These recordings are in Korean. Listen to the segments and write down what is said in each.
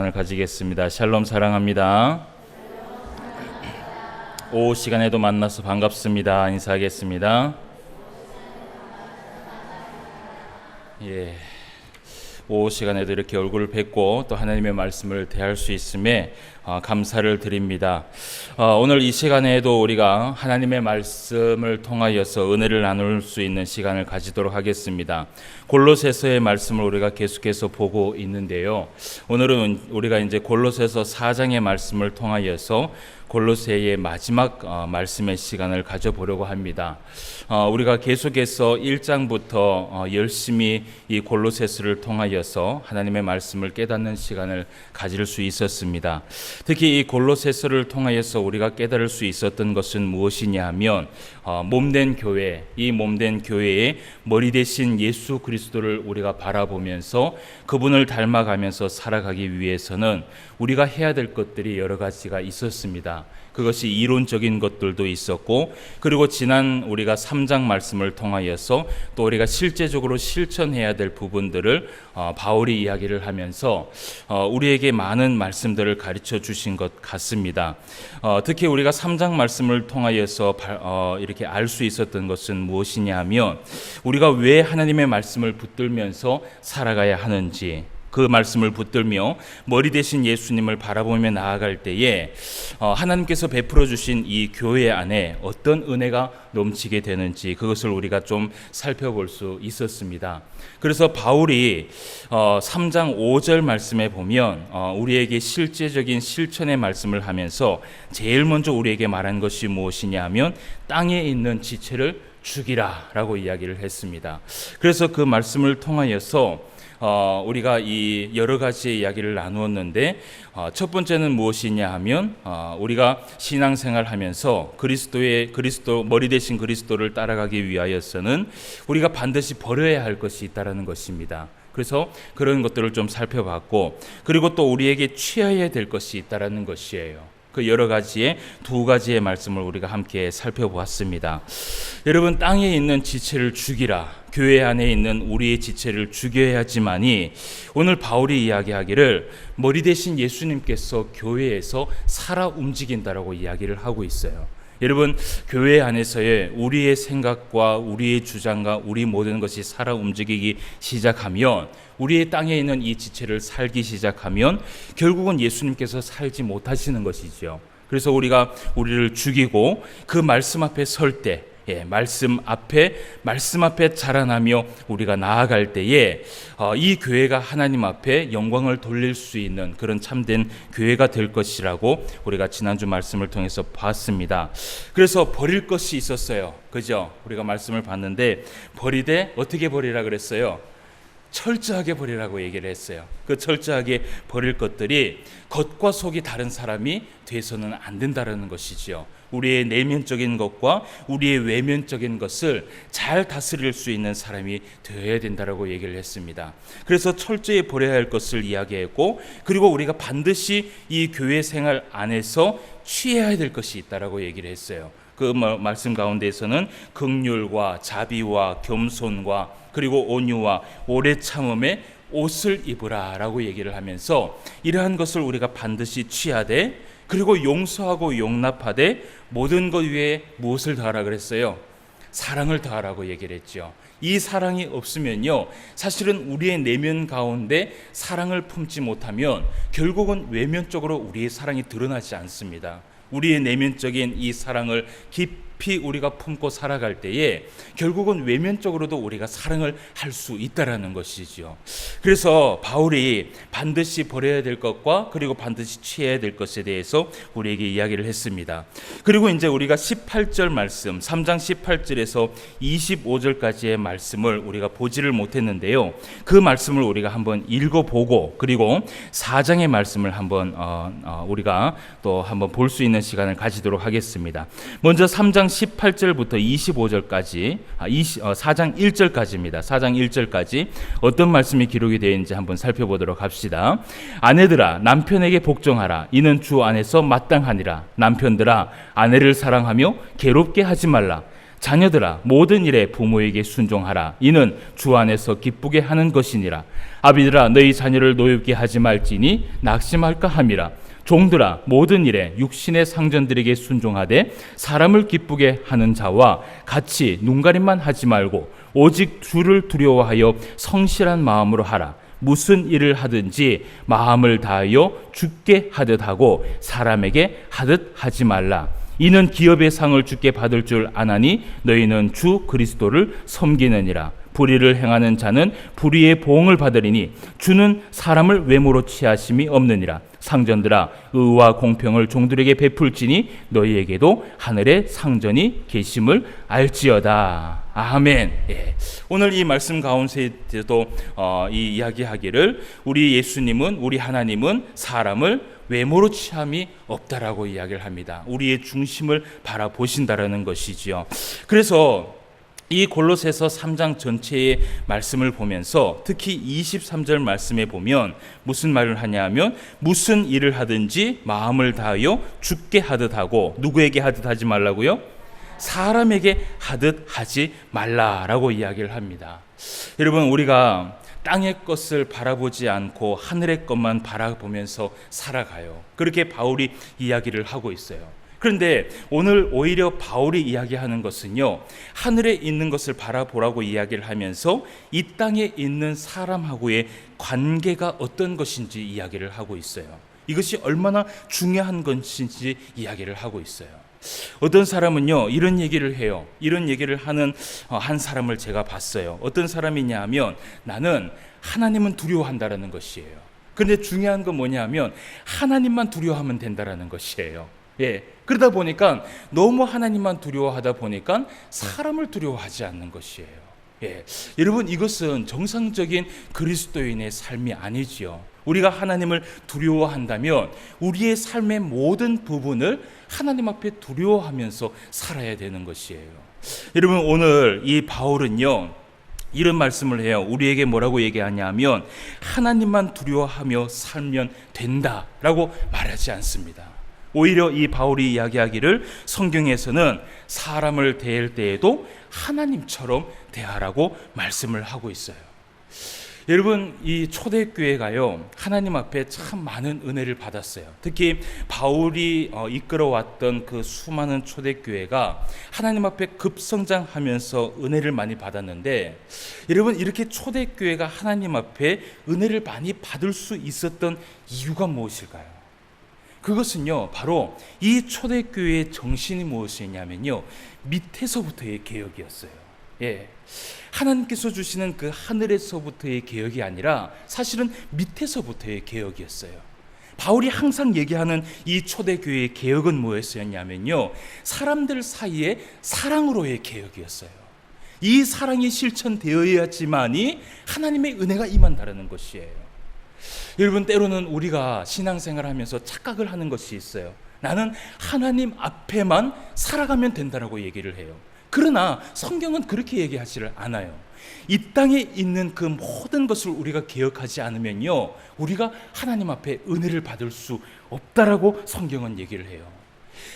을 가지겠습니다. 샬롬 사랑합니다. 오후 시간에도 만나서 반갑습니다. 인사하겠습니다. 오후 시간에도 이렇게 얼굴을 뵙고 또 하나님의 말씀을 대할 수 있음에 감사를 드립니다. 오늘 이 시간에도 우리가 하나님의 말씀을 통하여서 은혜를 나눌 수 있는 시간을 가지도록 하겠습니다. 골로새서의 말씀을 우리가 계속해서 보고 있는데요. 오늘은 우리가 이제 골로새서 4장의 말씀을 통하여서 골로새의 마지막 말씀의 시간을 가져보려고 합니다. 우리가 계속해서 1장부터 열심히 이 골로새서를 통하여서 하나님의 말씀을 깨닫는 시간을 가질 수 있었습니다. 특히 이 골로새서를 통하여서 우리가 깨달을 수 있었던 것은 무엇이냐 하면 몸된 교회, 이 몸된 교회의 머리 대신 예수 그리스도를 우리가 바라보면서 그분을 닮아가면서 살아가기 위해서는 우리가 해야 될 것들이 여러 가지가 있었습니다. 그것이 이론적인 것들도 있었고, 그리고 지난 우리가 3장 말씀을 통하여서 또 우리가 실제적으로 실천해야 될 부분들을 바울이 이야기를 하면서 우리에게 많은 말씀들을 가르쳐 주신 것 같습니다. 특히 우리가 3장 말씀을 통하여서 이렇게 알 수 있었던 것은 무엇이냐 하면 우리가 왜 하나님의 말씀을 붙들면서 살아가야 하는지, 그 말씀을 붙들며 머리 대신 예수님을 바라보며 나아갈 때에 하나님께서 베풀어 주신 이 교회 안에 어떤 은혜가 넘치게 되는지 그것을 우리가 좀 살펴볼 수 있었습니다. 그래서 바울이 3장 5절 말씀에 보면 우리에게 실제적인 실천의 말씀을 하면서 제일 먼저 우리에게 말한 것이 무엇이냐 하면 땅에 있는 지체를 죽이라 라고 이야기를 했습니다. 그래서 그 말씀을 통하여서 우리가 이 여러 가지의 이야기를 나누었는데 첫 번째는 무엇이냐 하면 우리가 신앙생활 하면서 그리스도 머리 대신 그리스도를 따라가기 위하여서는 우리가 반드시 버려야 할 것이 있다라는 것입니다. 그래서 그런 것들을 좀 살펴봤고, 그리고 또 우리에게 취해야 될 것이 있다라는 것이에요. 그 여러 가지의 두 가지의 말씀을 우리가 함께 살펴보았습니다. 여러분, 땅에 있는 지체를 죽이라. 교회 안에 있는 우리의 지체를 죽여야지만이 오늘 바울이 이야기하기를 머리 대신 예수님께서 교회에서 살아 움직인다라고 이야기를 하고 있어요. 여러분, 교회 안에서의 우리의 생각과 우리의 주장과 우리 모든 것이 살아 움직이기 시작하면, 우리의 땅에 있는 이 지체를 살기 시작하면 결국은 예수님께서 살지 못하시는 것이죠. 그래서 우리가 우리를 죽이고 그 말씀 앞에 설 때, 말씀 앞에 자라나며 우리가 나아갈 때에 이 교회가 하나님 앞에 영광을 돌릴 수 있는 그런 참된 교회가 될 것이라고 우리가 지난주 말씀을 통해서 봤습니다. 그래서 버릴 것이 있었어요. 그죠? 우리가 말씀을 봤는데 버리되 어떻게 버리라 그랬어요? 철저하게 버리라고 얘기를 했어요. 그 철저하게 버릴 것들이 겉과 속이 다른 사람이 돼서는 안 된다는 것이죠. 우리의 내면적인 것과 우리의 외면적인 것을 잘 다스릴 수 있는 사람이 되어야 된다라고 얘기를 했습니다. 그래서 철저히 버려야 할 것을 이야기했고, 그리고 우리가 반드시 이 교회 생활 안에서 취해야 될 것이 있다라고 얘기를 했어요. 그 말씀 가운데에서는 긍휼과 자비와 겸손과 그리고 온유와 오래 참음의 옷을 입으라라고 얘기를 하면서 이러한 것을 우리가 반드시 취하되, 그리고 용서하고 용납하되 모든 것 위에 무엇을 더하라 그랬어요? 사랑을 더하라고 얘기를 했죠. 이 사랑이 없으면요, 사실은 우리의 내면 가운데 사랑을 품지 못하면 결국은 외면적으로 우리의 사랑이 드러나지 않습니다. 우리의 내면적인 이 사랑을 깊이 우리가 품고 살아갈 때에 결국은 외면적으로도 우리가 사랑을 할 수 있다라는 것이죠. 그래서 바울이 반드시 버려야 될 것과 그리고 반드시 취해야 될 것에 대해서 우리에게 이야기를 했습니다. 그리고 이제 우리가 18절 말씀, 3장 18절에서 25절까지의 말씀을 우리가 보지를 못했는데요. 그 말씀을 우리가 한번 읽어보고, 그리고 4장의 말씀을 한번 우리가 또 한번 볼 수 있는 시간을 가지도록 하겠습니다. 먼저 3장 18절부터 25절까지 4장 1절까지입니다. 4장 1절까지 어떤 말씀이 기록이 되어 있는지 한번 살펴보도록 합시다. 아내들아, 남편에게 복종하라. 이는 주 안에서 마땅하니라. 남편들아, 아내를 사랑하며 괴롭게 하지 말라. 자녀들아 모든 일에 부모에게 순종하라. 이는 주 안에서 기쁘게 하는 것이니라. 아비들아 너희 자녀를 노엽게 하지 말지니 낙심할까 함이라. 종들아 모든 일에 육신의 상전들에게 순종하되 사람을 기쁘게 하는 자와 같이 눈가림만 하지 말고 오직 주를 두려워하여 성실한 마음으로 하라. 무슨 일을 하든지 마음을 다하여 주께 하듯 하고 사람에게 하듯 하지 말라. 이는 기업의 상을 주께 받을 줄 아나니 너희는 주 그리스도를 섬기느니라. 불의를 행하는 자는 불의의 보응을 받으리니 주는 사람을 외모로 취하심이 없느니라. 상전들아 의와 공평을 종들에게 베풀지니 너희에게도 하늘에 상전이 계심을 알지어다. 아멘. 예. 오늘 이 말씀 가운데도 이 이야기하기를 우리 예수님은, 우리 하나님은 사람을 외모로 취함이 없다라고 이야기를 합니다. 우리의 중심을 바라보신다라는 것이지요. 그래서 이 골로새서 3장 전체의 말씀을 보면서 특히 23절 말씀에 보면 무슨 말을 하냐면 무슨 일을 하든지 마음을 다하여 주께 하듯 하고 누구에게 하듯 하지 말라고요? 사람에게 하듯 하지 말라라고 이야기를 합니다. 여러분 우리가 땅의 것을 바라보지 않고 하늘의 것만 바라보면서 살아가요. 그렇게 바울이 이야기를 하고 있어요. 그런데 오늘 오히려 바울이 이야기하는 것은요, 하늘에 있는 것을 바라보라고 이야기를 하면서 이 땅에 있는 사람하고의 관계가 어떤 것인지 이야기를 하고 있어요. 이것이 얼마나 중요한 것인지 이야기를 하고 있어요. 어떤 사람은요 이런 얘기를 해요. 이런 얘기를 하는 한 사람을 제가 봤어요. 어떤 사람이냐 하면 나는 하나님은 두려워한다라는 것이에요. 그런데 중요한 건 뭐냐면 하나님만 두려워하면 된다라는 것이에요. 예, 그러다 보니까 너무 하나님만 두려워하다 보니까 사람을 두려워하지 않는 것이에요. 예, 여러분 이것은 정상적인 그리스도인의 삶이 아니지요. 우리가 하나님을 두려워한다면 우리의 삶의 모든 부분을 하나님 앞에 두려워하면서 살아야 되는 것이에요. 여러분 오늘 이 바울은요 이런 말씀을 해요. 우리에게 뭐라고 얘기하냐면 하나님만 두려워하며 살면 된다라고 말하지 않습니다. 오히려 이 바울이 이야기하기를 성경에서는 사람을 대할 때에도 하나님처럼 대하라고 말씀을 하고 있어요. 여러분 이 초대교회가요 하나님 앞에 참 많은 은혜를 받았어요. 특히 바울이 이끌어왔던 그 수많은 초대교회가 하나님 앞에 급성장하면서 은혜를 많이 받았는데, 여러분 이렇게 초대교회가 하나님 앞에 은혜를 많이 받을 수 있었던 이유가 무엇일까요? 그것은요 바로 이 초대교회의 정신이 무엇이냐면요 밑에서부터의 개혁이었어요. 예, 하나님께서 주시는 그 하늘에서부터의 개혁이 아니라 사실은 밑에서부터의 개혁이었어요. 바울이 항상 얘기하는 이 초대교회의 개혁은 무엇이었냐면요 사람들 사이에 사랑으로의 개혁이었어요. 이 사랑이 실천되어야지만이 하나님의 은혜가 임한다는 것이에요. 여러분 때로는 우리가 신앙생활하면서 착각을 하는 것이 있어요. 나는 하나님 앞에만 살아가면 된다라고 얘기를 해요. 그러나 성경은 그렇게 얘기하지를 않아요. 이 땅에 있는 그 모든 것을 우리가 기억하지 않으면요 우리가 하나님 앞에 은혜를 받을 수 없다라고 성경은 얘기를 해요.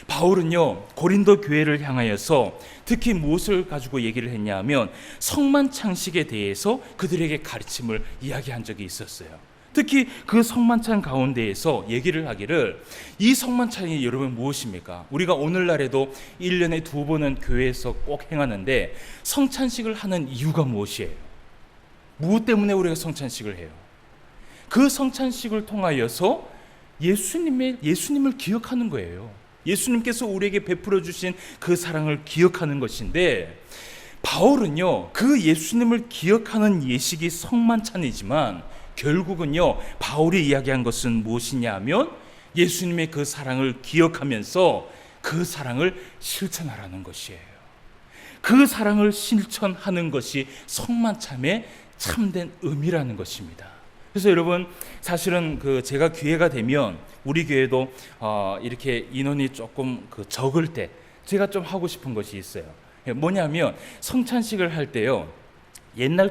바울은요 고린도 교회를 향하여서 특히 무엇을 가지고 얘기를 했냐면 성만 창식에 대해서 그들에게 가르침을 이야기한 적이 있었어요. 특히 그 성만찬 가운데에서 얘기를 하기를 이 성만찬이 여러분 무엇입니까? 우리가 오늘날에도 1년에 2번은 교회에서 꼭 행하는데 성찬식을 하는 이유가 무엇이에요? 무엇 때문에 우리가 성찬식을 해요? 그 성찬식을 통하여서 예수님을 기억하는 거예요. 예수님께서 우리에게 베풀어 주신 그 사랑을 기억하는 것인데, 바울은요 그 예수님을 기억하는 예식이 성만찬이지만 결국은요 바울이 이야기한 것은 무엇이냐 하면 예수님의 그 사랑을 기억하면서 그 사랑을 실천하라는 것이에요. 그 사랑을 실천하는 것이 성만찬의 참된 의미라는 것입니다. 그래서 여러분 사실은 제가 기회가 되면 우리 교회도 이렇게 인원이 조금 적을 때 제가 좀 하고 싶은 것이 있어요. 뭐냐면 성찬식을 할 때요 옛날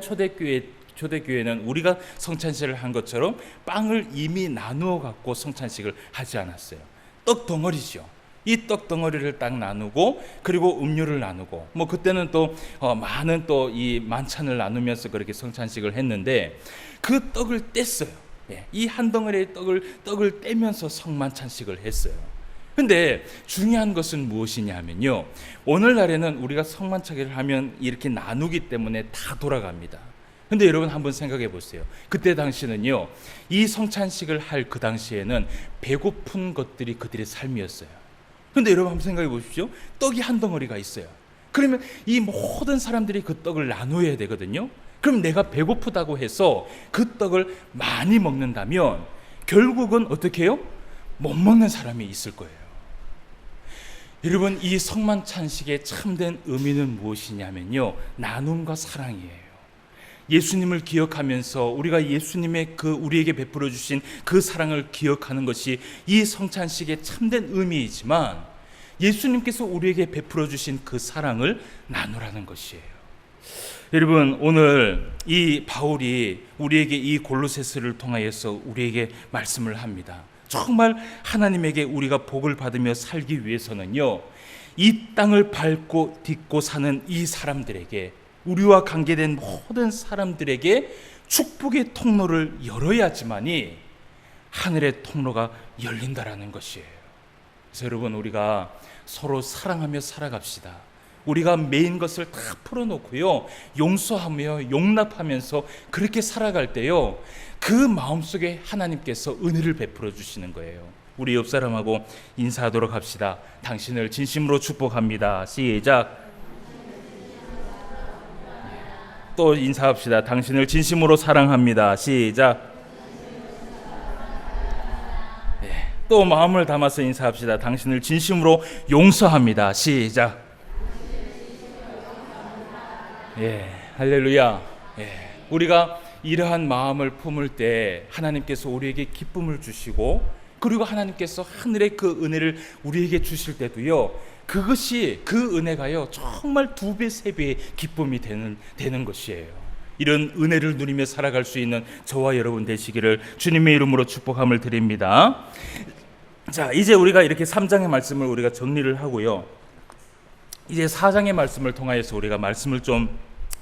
초대교회는 우리가 성찬식을 한 것처럼 빵을 이미 나누어 갖고 성찬식을 하지 않았어요. 떡 덩어리죠. 이 떡 덩어리를 딱 나누고 그리고 음료를 나누고 뭐 그때는 또 많은 또 이 만찬을 나누면서 그렇게 성찬식을 했는데 그 떡을 뗐어요. 이 한 덩어리의 떡을 떼면서 성만찬식을 했어요. 근데 중요한 것은 무엇이냐면요, 오늘날에는 우리가 성만찬식을 하면 이렇게 나누기 때문에 다 돌아갑니다. 근데 여러분 한번 생각해 보세요. 그때 당시는요, 이 성찬식을 할 그 당시에는 배고픈 것들이 그들의 삶이었어요. 근데 여러분 한번 생각해 보십시오. 떡이 한 덩어리가 있어요. 그러면 이 모든 사람들이 그 떡을 나누어야 되거든요. 그럼 내가 배고프다고 해서 그 떡을 많이 먹는다면 결국은 어떻게 해요? 못 먹는 사람이 있을 거예요. 여러분, 이 성만찬식의 참된 의미는 무엇이냐면요, 나눔과 사랑이에요. 예수님을 기억하면서 우리가 예수님의 우리에게 베풀어 주신 그 사랑을 기억하는 것이 이 성찬식의 참된 의미이지만, 예수님께서 우리에게 베풀어 주신 그 사랑을 나누라는 것이에요. 여러분, 오늘 이 바울이 우리에게 이 골로새서를 통하여서 우리에게 말씀을 합니다. 정말 하나님에게 우리가 복을 받으며 살기 위해서는요, 이 땅을 밟고 딛고 사는 이 사람들에게, 우리와 관계된 모든 사람들에게 축복의 통로를 열어야지만이 하늘의 통로가 열린다라는 것이에요. 그래서 여러분, 우리가 서로 사랑하며 살아갑시다. 우리가 매인 것을 다 풀어놓고요, 용서하며 용납하면서 그렇게 살아갈 때요, 그 마음속에 하나님께서 은혜를 베풀어 주시는 거예요. 우리 옆 사람하고 인사하도록 합시다. 당신을 진심으로 축복합니다. 시작. 또 인사합시다. 당신을 진심으로 사랑합니다. 시작. 또 마음을 담아서 인사합시다. 당신을 진심으로 용서합니다. 시작. 할렐루야. 우리가 이러한 마음을 품을 때 하나님께서 우리에게 기쁨을 주시고, 그리고 하나님께서 하늘의 그 은혜를 우리에게 주실 때도요, 그것이, 그 은혜가요, 정말 2배, 3배의 기쁨이 되는 것이에요. 이런 은혜를 누리며 살아갈 수 있는 저와 여러분 되시기를 주님의 이름으로 축복함을 드립니다. 자, 이제 우리가 이렇게 3장의 말씀을 우리가 정리를 하고요, 이제 4장의 말씀을 통하여서 우리가 말씀을 좀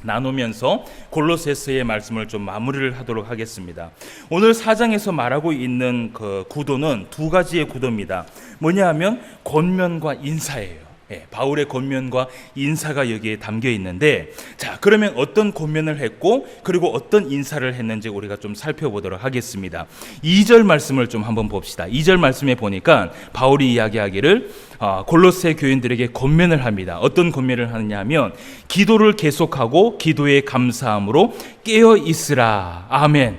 나누면서 골로새서의 말씀을 좀 마무리를 하도록 하겠습니다. 오늘 4장에서 말하고 있는 그 구도는 2가지의 구도입니다. 뭐냐 하면 권면과 인사예요. 바울의 권면과 인사가 여기에 담겨 있는데, 자, 그러면 어떤 권면을 했고 그리고 어떤 인사를 했는지 우리가 좀 살펴보도록 하겠습니다. 2절 말씀을 좀 한번 봅시다. 2절 말씀에 보니까 바울이 이야기하기를 골로새 교인들에게 권면을 합니다. 어떤 권면을 하느냐 하면, 기도를 계속하고 기도에 감사함으로 깨어 있으라. 아멘.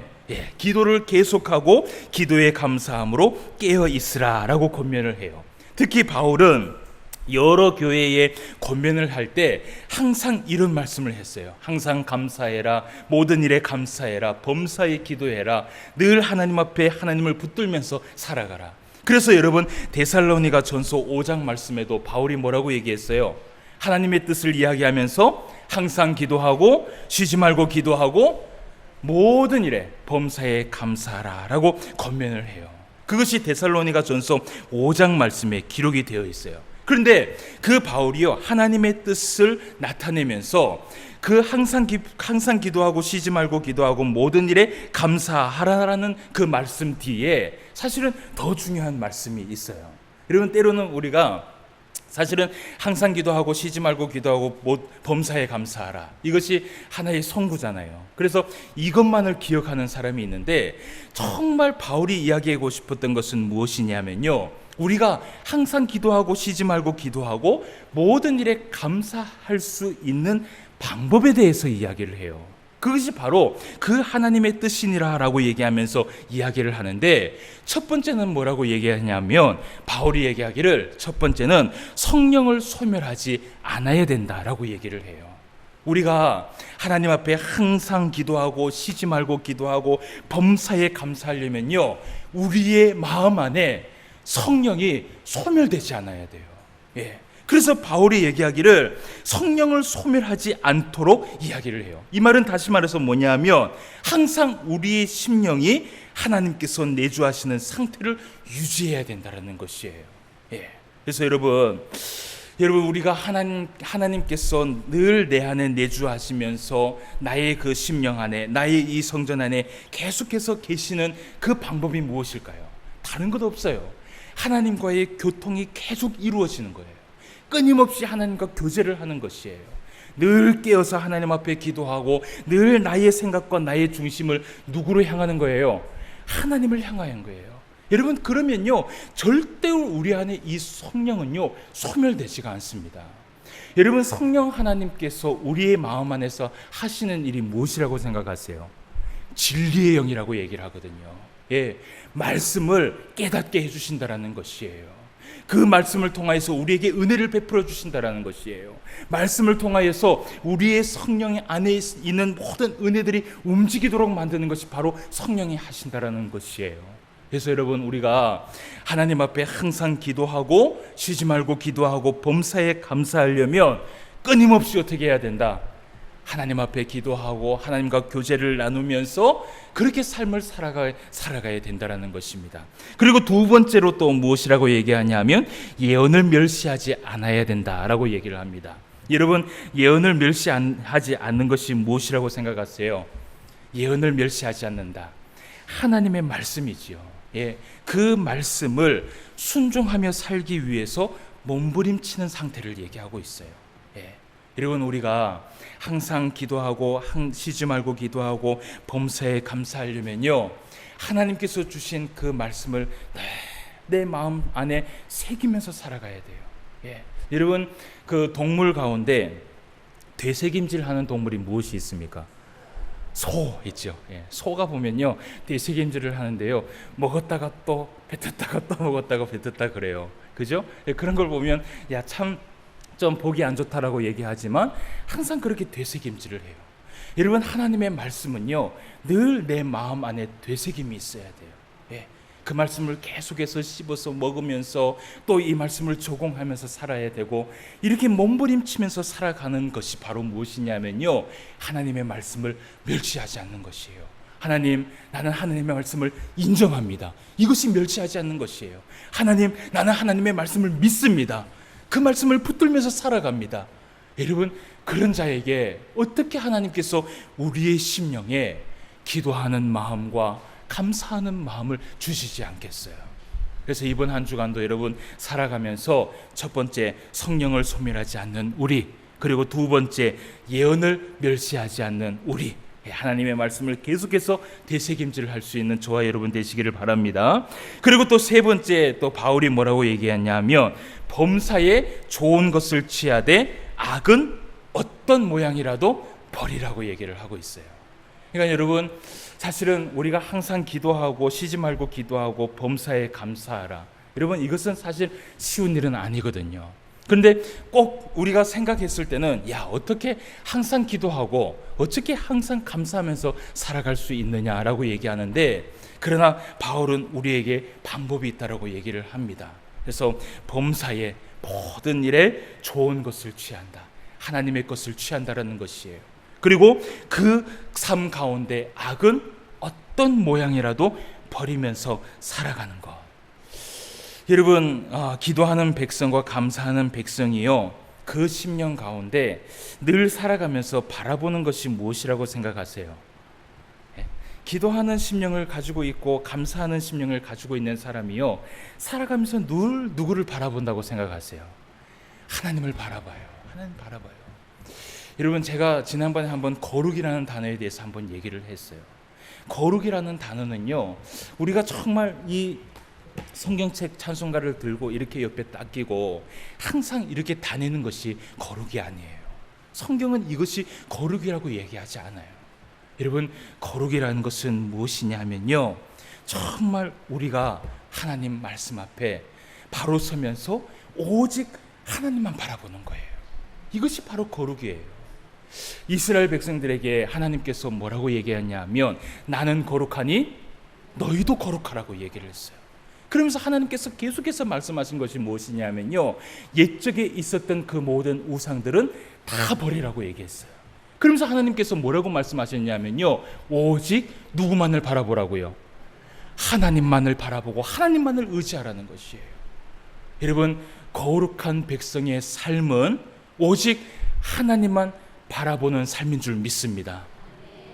기도를 계속하고 기도에 감사함으로 깨어 있으라 라고 권면을 해요. 특히 바울은 여러 교회에 권면을 할 때 항상 이런 말씀을 했어요. 항상 감사해라, 모든 일에 감사해라, 범사에 기도해라, 늘 하나님 앞에 하나님을 붙들면서 살아가라. 그래서 여러분, 데살로니가 전서 5장 말씀에도 바울이 뭐라고 얘기했어요? 하나님의 뜻을 이야기하면서 항상 기도하고 쉬지 말고 기도하고 모든 일에 범사에 감사하라 라고 권면을 해요. 그것이 데살로니가 전서 5장 말씀에 기록이 되어 있어요. 그런데 그 바울이요, 하나님의 뜻을 나타내면서 그 항상 기도하고 쉬지 말고 기도하고 모든 일에 감사하라라는 그 말씀 뒤에 사실은 더 중요한 말씀이 있어요. 여러분, 때로는 우리가 사실은 항상 기도하고 쉬지 말고 기도하고 범사에 감사하라, 이것이 하나의 선구잖아요. 그래서 이것만을 기억하는 사람이 있는데, 정말 바울이 이야기하고 싶었던 것은 무엇이냐면요, 우리가 항상 기도하고 쉬지 말고 기도하고 모든 일에 감사할 수 있는 방법에 대해서 이야기를 해요. 그것이 바로 그 하나님의 뜻이니라라고 얘기하면서 이야기를 하는데, 첫 번째는 뭐라고 얘기하냐면, 바울이 얘기하기를 첫 번째는 성령을 소멸하지 않아야 된다라고 얘기를 해요. 우리가 하나님 앞에 항상 기도하고 쉬지 말고 기도하고 범사에 감사하려면요, 우리의 마음 안에 성령이 소멸되지 않아야 돼요. 그래서 바울이 얘기하기를 성령을 소멸하지 않도록 이야기를 해요. 이 말은 다시 말해서 뭐냐면, 항상 우리의 심령이 하나님께서 내주하시는 상태를 유지해야 된다는 것이에요. 그래서 여러분 우리가 하나님께서 늘 내 안에 내주하시면서 나의 그 심령 안에, 나의 이 성전 안에 계속해서 계시는 그 방법이 무엇일까요? 다른 것 없어요. 하나님과의 교통이 계속 이루어지는 거예요. 끊임없이 하나님과 교제를 하는 것이에요. 늘 깨어서 하나님 앞에 기도하고 늘 나의 생각과 나의 중심을 누구로 향하는 거예요? 하나님을 향하는 거예요. 여러분, 그러면요 절대로 우리 안에 이 성령은요 소멸되지가 않습니다. 여러분, 성령 하나님께서 우리의 마음 안에서 하시는 일이 무엇이라고 생각하세요? 진리의 영이라고 얘기를 하거든요. 예, 말씀을 깨닫게 해주신다라는 것이에요. 그 말씀을 통하여서 우리에게 은혜를 베풀어 주신다라는 것이에요. 말씀을 통하여서 우리의 성령 안에 있는 모든 은혜들이 움직이도록 만드는 것이 바로 성령이 하신다라는 것이에요. 그래서 여러분, 우리가 하나님 앞에 항상 기도하고 쉬지 말고 기도하고 범사에 감사하려면 끊임없이 어떻게 해야 된다? 하나님 앞에 기도하고 하나님과 교제를 나누면서 그렇게 삶을 살아가야 된다는 것입니다. 그리고 두 번째로 또 무엇이라고 얘기하냐면 예언을 멸시하지 않아야 된다라고 얘기를 합니다. 여러분, 예언을 멸시하지 않는 것이 무엇이라고 생각하세요? 예언을 멸시하지 않는다. 하나님의 말씀이지요. 예, 그 말씀을 순종하며 살기 위해서 몸부림치는 상태를 얘기하고 있어요. 예, 여러분, 우리가 항상 기도하고 쉬지 말고 기도하고 범사에 감사하려면요 하나님께서 주신 그 말씀을 내 마음 안에 새기면서 살아가야 돼요. 예, 여러분, 그 동물 가운데 되새김질하는 동물이 무엇이 있습니까? 소 있죠. 예, 소가 보면요 되새김질을 하는데요 먹었다가 또 뱉었다가 또 먹었다가 뱉었다 그래요. 그죠? 예, 그런 걸 보면 야, 참 좀 보기 안 좋다라고 얘기하지만 항상 그렇게 되새김질을 해요. 여러분, 하나님의 말씀은요 늘 내 마음 안에 되새김이 있어야 돼요. 예, 그 말씀을 계속해서 씹어서 먹으면서 또 이 말씀을 적용하면서 살아야 되고, 이렇게 몸부림치면서 살아가는 것이 바로 무엇이냐면요 하나님의 말씀을 멸시하지 않는 것이에요. 하나님, 나는 하나님의 말씀을 인정합니다. 이것이 멸시하지 않는 것이에요. 하나님, 나는 하나님의 말씀을 믿습니다. 그 말씀을 붙들면서 살아갑니다. 여러분, 그런 자에게 어떻게 하나님께서 우리의 심령에 기도하는 마음과 감사하는 마음을 주시지 않겠어요? 그래서 이번 한 주간도 여러분 살아가면서 첫 번째, 성령을 소멸하지 않는 우리, 그리고 두 번째, 예언을 멸시하지 않는 우리, 하나님의 말씀을 계속해서 되새김질을 할 수 있는 저와 여러분 되시기를 바랍니다. 그리고 또 세 번째, 또 바울이 뭐라고 얘기하냐면 범사에 좋은 것을 취하되 악은 어떤 모양이라도 버리라고 얘기를 하고 있어요. 그러니까 여러분, 사실은 우리가 항상 기도하고 쉬지 말고 기도하고 범사에 감사하라, 여러분 이것은 사실 쉬운 일은 아니거든요. 그런데 꼭 우리가 생각했을 때는 야, 어떻게 항상 기도하고 어떻게 항상 감사하면서 살아갈 수 있느냐라고 얘기하는데, 그러나 바울은 우리에게 방법이 있다라고 얘기를 합니다. 그래서 범사에 모든 일에 좋은 것을 취한다, 하나님의 것을 취한다라는 것이에요. 그리고 그 삶 가운데 악은 어떤 모양이라도 버리면서 살아가는 것. 여러분, 기도하는 백성과 감사하는 백성이요 그 심령 가운데 늘 살아가면서 바라보는 것이 무엇이라고 생각하세요? 기도하는 심령을 가지고 있고 감사하는 심령을 가지고 있는 사람이요 살아가면서 늘 누구를 바라본다고 생각하세요? 하나님을 바라봐요. 하나님 바라봐요. 여러분, 제가 지난번에 한번 거룩이라는 단어에 대해서 한번 얘기를 했어요. 거룩이라는 단어는요 우리가 정말 이 성경책 찬송가를 들고 이렇게 옆에 딱 끼고 항상 이렇게 다니는 것이 거룩이 아니에요. 성경은 이것이 거룩이라고 얘기하지 않아요. 여러분, 거룩이라는 것은 무엇이냐면요 정말 우리가 하나님 말씀 앞에 바로 서면서 오직 하나님만 바라보는 거예요. 이것이 바로 거룩이에요. 이스라엘 백성들에게 하나님께서 뭐라고 얘기하냐면 나는 거룩하니 너희도 거룩하라고 얘기를 했어요. 그러면서 하나님께서 계속해서 말씀하신 것이 무엇이냐면요 옛적에 있었던 그 모든 우상들은 다 버리라고 얘기했어요. 그러면서 하나님께서 뭐라고 말씀하셨냐면요 오직 누구만을 바라보라고요? 하나님만을 바라보고 하나님만을 의지하라는 것이에요. 여러분, 거룩한 백성의 삶은 오직 하나님만 바라보는 삶인 줄 믿습니다.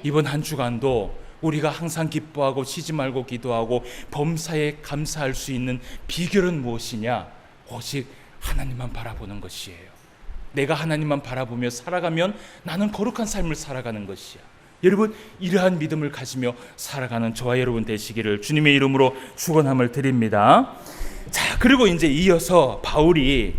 이번 한 주간도 우리가 항상 기뻐하고 쉬지 말고 기도하고 범사에 감사할 수 있는 비결은 무엇이냐? 오직 하나님만 바라보는 것이에요. 내가 하나님만 바라보며 살아가면 나는 거룩한 삶을 살아가는 것이야. 여러분, 이러한 믿음을 가지며 살아가는 저와 여러분 되시기를 주님의 이름으로 축원함을 드립니다. 자, 그리고 이제 이어서 바울이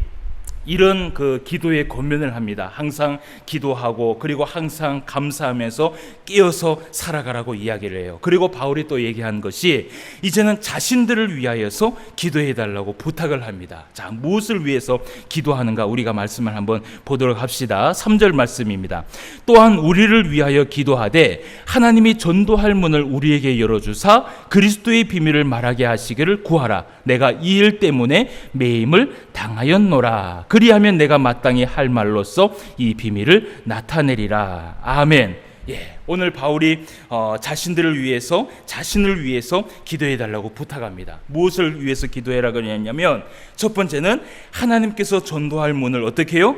이런 그 기도의 권면을 합니다. 항상 기도하고 그리고 항상 감사하면서 깨어서 살아가라고 이야기를 해요. 그리고 바울이 또 얘기한 것이 이제는 자신들을 위하여서 기도해 달라고 부탁을 합니다. 자, 무엇을 위해서 기도하는가 우리가 말씀을 한번 보도록 합시다. 3절 말씀입니다. 또한 우리를 위하여 기도하되 하나님이 전도할 문을 우리에게 열어주사 그리스도의 비밀을 말하게 하시기를 구하라. 내가 이 일 때문에 매임을 당하였노라. 그리하면 내가 마땅히 할 말로써 이 비밀을 나타내리라. 아멘. 예, 오늘 바울이 자신을 위해서 기도해 달라고 부탁합니다. 무엇을 위해서 기도해라고 했냐면 첫 번째는 하나님께서 전도할 문을 어떻게 해요?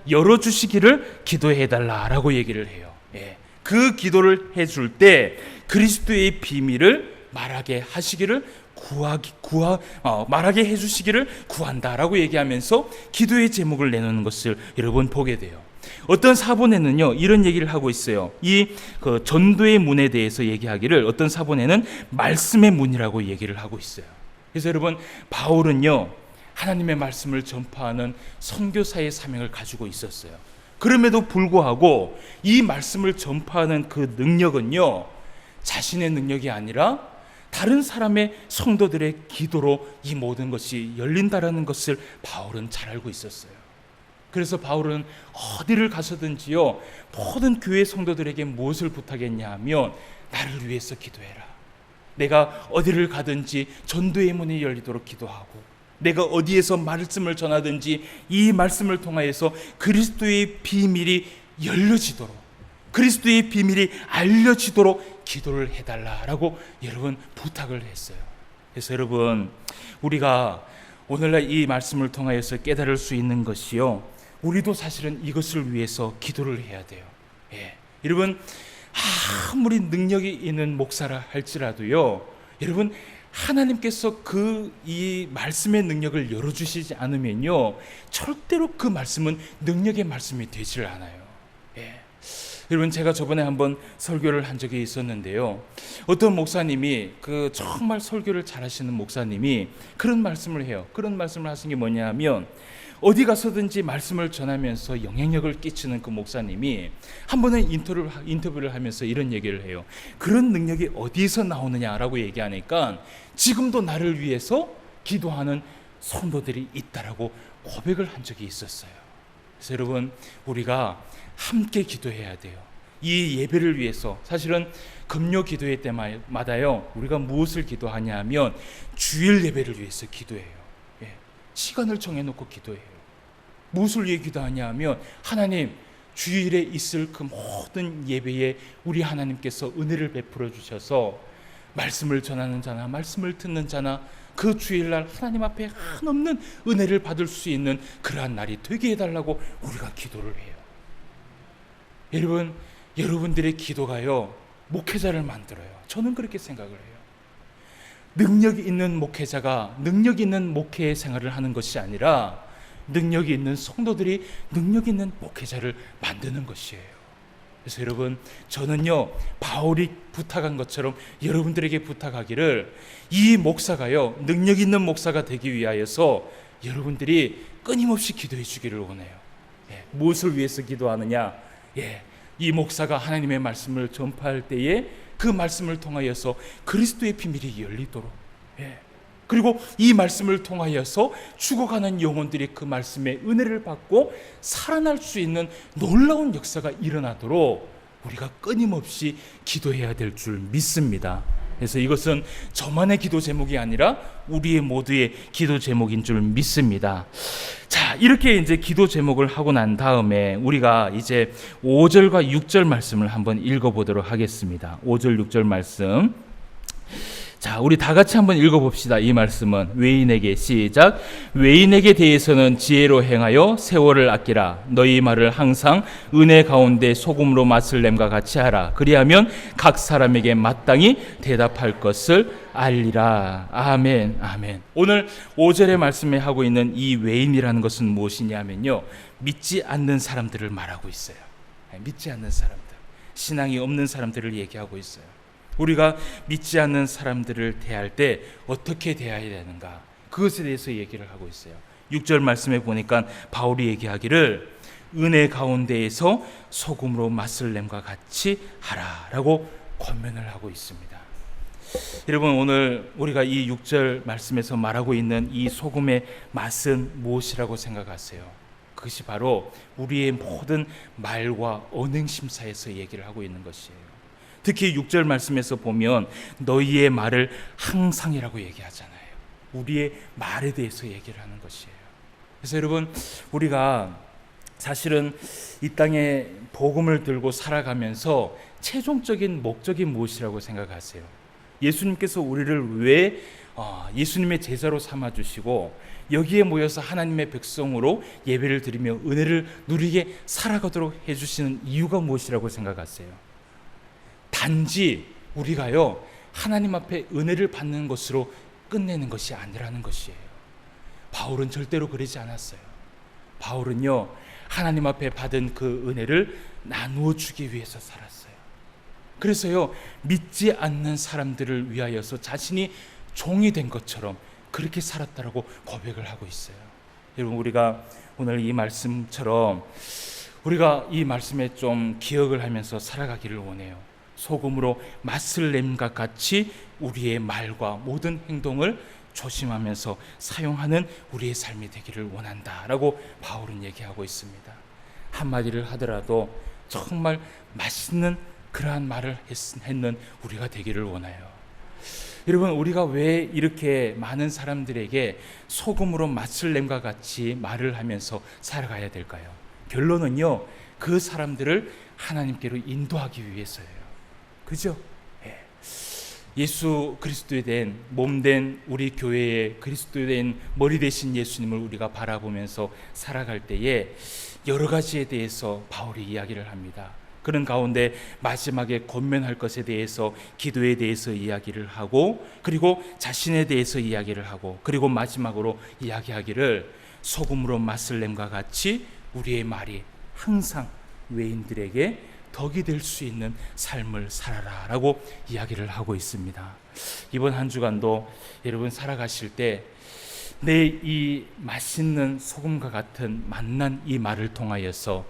열어주시기를 기도해 달라라고 얘기를 해요. 예, 그 기도를 해줄 때 그리스도의 비밀을 말하게 하시기를 말하게 해주시기를 구한다라고 얘기하면서 기도의 제목을 내놓는 것을 여러분 보게 돼요. 어떤 사본에는요 이런 얘기를 하고 있어요. 이 전도의 문에 대해서 얘기하기를 어떤 사본에는 말씀의 문이라고 얘기를 하고 있어요. 그래서 여러분, 바울은요 하나님의 말씀을 전파하는 선교사의 사명을 가지고 있었어요. 그럼에도 불구하고 이 말씀을 전파하는 그 능력은요 자신의 능력이 아니라 다른 사람의 성도들의 기도로 이 모든 것이 열린다라는 것을 바울은 잘 알고 있었어요. 그래서 바울은 어디를 가서든지요 모든 교회 성도들에게 무엇을 부탁했냐 하면 나를 위해서 기도해라. 내가 어디를 가든지 전도의 문이 열리도록 기도하고 내가 어디에서 말씀을 전하든지 이 말씀을 통하여서 그리스도의 비밀이 열려지도록 그리스도의 비밀이 알려지도록 기도를 해달라라고 여러분 부탁을 했어요. 그래서 여러분, 우리가 오늘날 이 말씀을 통하여서 깨달을 수 있는 것이요 우리도 사실은 이것을 위해서 기도를 해야 돼요. 예. 여러분, 아무리 능력이 있는 목사라 할지라도요 여러분, 하나님께서 이 말씀의 능력을 열어주시지 않으면요 절대로 그 말씀은 능력의 말씀이 되지를 않아요. 예. 여러분, 제가 저번에 한번 설교를 한 적이 있었는데요, 어떤 목사님이 정말 설교를 잘하시는 목사님이 그런 말씀을 해요. 그런 말씀을 하신 게 뭐냐 하면 어디 가서든지 말씀을 전하면서 영향력을 끼치는 그 목사님이 한 번은 인터뷰를 하면서 이런 얘기를 해요. 그런 능력이 어디에서 나오느냐라고 얘기하니까 지금도 나를 위해서 기도하는 성도들이 있다라고 고백을 한 적이 있었어요. 그래서 여러분, 우리가 함께 기도해야 돼요. 이 예배를 위해서 사실은 금요 기도회 때마다요 우리가 무엇을 기도하냐 하면 주일 예배를 위해서 기도해요. 예. 시간을 정해놓고 기도해요. 무엇을 위해 기도하냐 하면 하나님, 주일에 있을 그 모든 예배에 우리 하나님께서 은혜를 베풀어 주셔서 말씀을 전하는 자나 말씀을 듣는 자나 그 주일날 하나님 앞에 한없는 은혜를 받을 수 있는 그러한 날이 되게 해달라고 우리가 기도를 해요. 여러분, 여러분들의 기도가요 목회자를 만들어요. 저는 그렇게 생각을 해요. 능력이 있는 목회자가 능력 있는 목회 생활을 하는 것이 아니라 능력이 있는 성도들이 능력 있는 목회자를 만드는 것이에요. 그래서 여러분, 저는요 바울이 부탁한 것처럼 여러분들에게 부탁하기를 이 목사가요 능력 있는 목사가 되기 위하여서 여러분들이 끊임없이 기도해 주기를 원해요. 예, 무엇을 위해서 기도하느냐? 예, 이 목사가 하나님의 말씀을 전파할 때에 그 말씀을 통하여서 그리스도의 비밀이 열리도록, 예, 그리고 이 말씀을 통하여서 죽어가는 영혼들이 그 말씀의 은혜를 받고 살아날 수 있는 놀라운 역사가 일어나도록 우리가 끊임없이 기도해야 될 줄 믿습니다. 그래서 이것은 저만의 기도 제목이 아니라 우리의 모두의 기도 제목인 줄 믿습니다. 자, 이렇게 이제 기도 제목을 하고 난 다음에 우리가 이제 5절과 6절 말씀을 한번 읽어보도록 하겠습니다. 5절, 6절 말씀. 자, 우리 다 같이 한번 읽어봅시다. 이 말씀은 외인에게 시작. 외인에게 대해서는 지혜로 행하여 세월을 아끼라. 너희 말을 항상 은혜 가운데 소금으로 맛을 냄과 같이 하라. 그리하면 각 사람에게 마땅히 대답할 것을 알리라. 아멘, 아멘. 오늘 5절의 말씀에 하고 있는 이 외인이라는 것은 무엇이냐면요, 믿지 않는 사람들을 말하고 있어요. 믿지 않는 사람들, 신앙이 없는 사람들을 얘기하고 있어요. 우리가 믿지 않는 사람들을 대할 때 어떻게 대해야 되는가, 그것에 대해서 얘기를 하고 있어요. 6절 말씀에 보니까 바울이 얘기하기를 은혜 가운데에서 소금으로 맛을 냄과 같이 하라라고 권면을 하고 있습니다. 여러분, 오늘 우리가 이 6절 말씀에서 말하고 있는 이 소금의 맛은 무엇이라고 생각하세요? 그것이 바로 우리의 모든 말과 언행 심사에서 얘기를 하고 있는 것이에요. 특히 6절 말씀에서 보면 너희의 말을 항상이라고 얘기하잖아요. 우리의 말에 대해서 얘기를 하는 것이에요. 그래서 여러분, 우리가 사실은 이 땅에 복음을 들고 살아가면서 최종적인 목적이 무엇이라고 생각하세요? 예수님께서 우리를 왜 예수님의 제자로 삼아주시고 여기에 모여서 하나님의 백성으로 예배를 드리며 은혜를 누리게 살아가도록 해주시는 이유가 무엇이라고 생각하세요? 단지 우리가요, 하나님 앞에 은혜를 받는 것으로 끝내는 것이 아니라는 것이에요. 바울은 절대로 그러지 않았어요. 바울은요, 하나님 앞에 받은 그 은혜를 나누어 주기 위해서 살았어요. 그래서요, 믿지 않는 사람들을 위하여서 자신이 종이 된 것처럼 그렇게 살았다라고 고백을 하고 있어요. 여러분, 우리가 오늘 이 말씀처럼 우리가 이 말씀에 좀 기억을 하면서 살아가기를 원해요. 소금으로 맛을 냄과 같이 우리의 말과 모든 행동을 조심하면서 사용하는 우리의 삶이 되기를 원한다라고 바울은 얘기하고 있습니다. 한마디를 하더라도 정말 맛있는 그러한 말을 했는 우리가 되기를 원해요. 여러분, 우리가 왜 이렇게 많은 사람들에게 소금으로 맛을 냄과 같이 말을 하면서 살아가야 될까요? 결론은요, 그 사람들을 하나님께로 인도하기 위해서예요. 그죠? 예수 그리스도에 대한 몸된 우리 교회의 그리스도에 대한 머리 되신 예수님을 우리가 바라보면서 살아갈 때에 여러 가지에 대해서 바울이 이야기를 합니다. 그런 가운데 마지막에 권면할 것에 대해서, 기도에 대해서 이야기를 하고, 그리고 자신에 대해서 이야기를 하고, 그리고 마지막으로 이야기하기를 소금으로 맛을 냄과 같이 우리의 말이 항상 외인들에게 덕이 될 수 있는 삶을 살아라 라고 이야기를 하고 있습니다. 이번 한 주간도 여러분 살아가실 때 내 이 맛있는 소금과 같은 맛난 이 말을 통하여서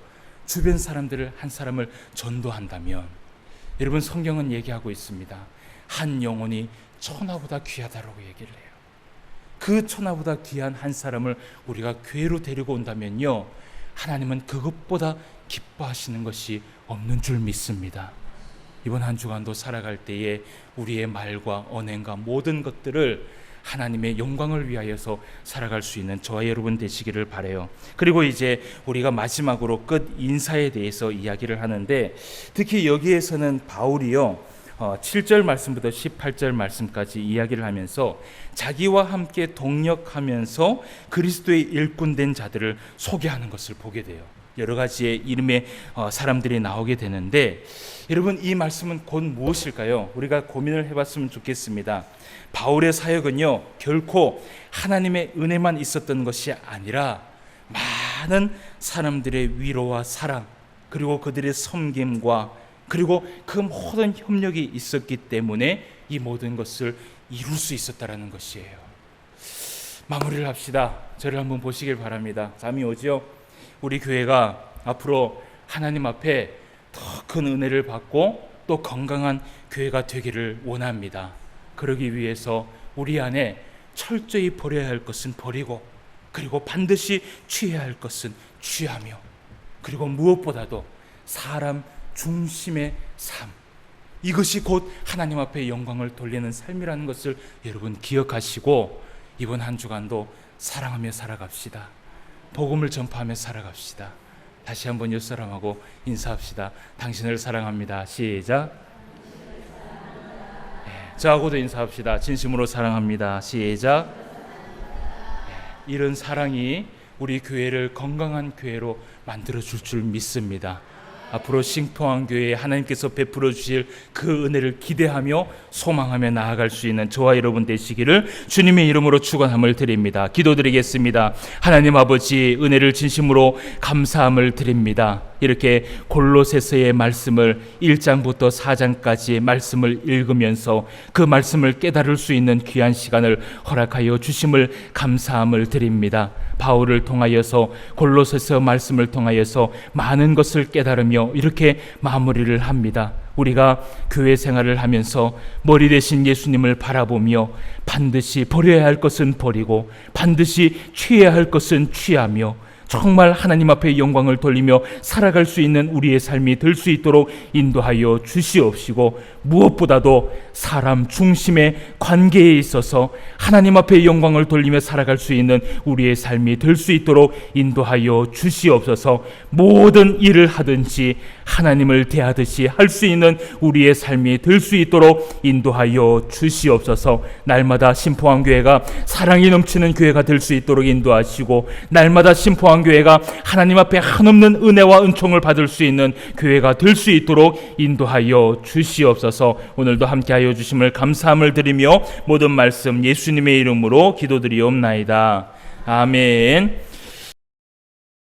주변 사람들을, 한 사람을 전도한다면, 여러분, 성경은 얘기하고 있습니다. 한 영혼이 천하보다 귀하다라고 얘기를 해요. 그 천하보다 귀한 한 사람을 우리가 교회로 데리고 온다면요, 하나님은 그것보다 기뻐하시는 것이 없는 줄 믿습니다. 이번 한 주간도 살아갈 때에 우리의 말과 언행과 모든 것들을 하나님의 영광을 위하여서 살아갈 수 있는 저와 여러분 되시기를 바라요. 그리고 이제 우리가 마지막으로 끝 인사에 대해서 이야기를 하는데, 특히 여기에서는 바울이요, 7절 말씀부터 18절 말씀까지 이야기를 하면서 자기와 함께 동역하면서 그리스도의 일꾼된 자들을 소개하는 것을 보게 돼요. 여러 가지의 이름의 사람들이 나오게 되는데, 여러분, 이 말씀은 곧 무엇일까요? 우리가 고민을 해봤으면 좋겠습니다. 바울의 사역은요, 결코 하나님의 은혜만 있었던 것이 아니라 많은 사람들의 위로와 사랑, 그리고 그들의 섬김과 그리고 그 모든 협력이 있었기 때문에 이 모든 것을 이룰 수 있었다라는 것이에요. 마무리를 합시다. 저를 한번 보시길 바랍니다. 잠이 오죠? 우리 교회가 앞으로 하나님 앞에 더 큰 은혜를 받고 또 건강한 교회가 되기를 원합니다. 그러기 위해서 우리 안에 철저히 버려야 할 것은 버리고, 그리고 반드시 취해야 할 것은 취하며, 그리고 무엇보다도 사람 중심의 삶, 이것이 곧 하나님 앞에 영광을 돌리는 삶이라는 것을 여러분 기억하시고, 이번 한 주간도 사랑하며 살아갑시다. 복음을 전파하며 살아갑시다. 다시 한번 옆 사람하고 인사합시다. 당신을 사랑합니다. 시작. 네. 저하고도 인사합시다. 진심으로 사랑합니다. 시작. 이런 사랑이 우리 교회를 건강한 교회로 만들어 줄 믿습니다. 앞으로 싱포항교회에 하나님께서 베풀어 주실 그 은혜를 기대하며 소망하며 나아갈 수 있는 저와 여러분 되시기를 주님의 이름으로 축원함을 드립니다. 기도드리겠습니다. 하나님 아버지, 은혜를 진심으로 감사함을 드립니다. 이렇게 골로새서의 말씀을 1장부터 4장까지 말씀을 읽으면서 그 말씀을 깨달을 수 있는 귀한 시간을 허락하여 주심을 감사함을 드립니다. 바울을 통하여서 골로새서 말씀을 통하여서 많은 것을 깨달으며 이렇게 마무리를 합니다. 우리가 교회 생활을 하면서 머리 대신 예수님을 바라보며 반드시 버려야 할 것은 버리고 반드시 취해야 할 것은 취하며 정말 하나님 앞에 영광을 돌리며 살아갈 수 있는 우리의 삶이 될 수 있도록 인도하여 주시옵시고, 무엇보다도 사람 중심의 관계에 있어서 하나님 앞에 영광을 돌리며 살아갈 수 있는 우리의 삶이 될 수 있도록 인도하여 주시옵소서. 모든 일을 하든지 하나님을 대하듯이 할 수 있는 우리의 삶이 될 수 있도록 인도하여 주시옵소서. 날마다 신포항교회가 사랑이 넘치는 교회가 될 수 있도록 인도하시고, 날마다 신포항교회가 하나님 앞에 한없는 은혜와 은총을 받을 수 있는 교회가 될 수 있도록 인도하여 주시옵소서. 오늘도 함께하여 주심을 감사함을 드리며 모든 말씀 예수님의 이름으로 기도드리옵나이다. 아멘.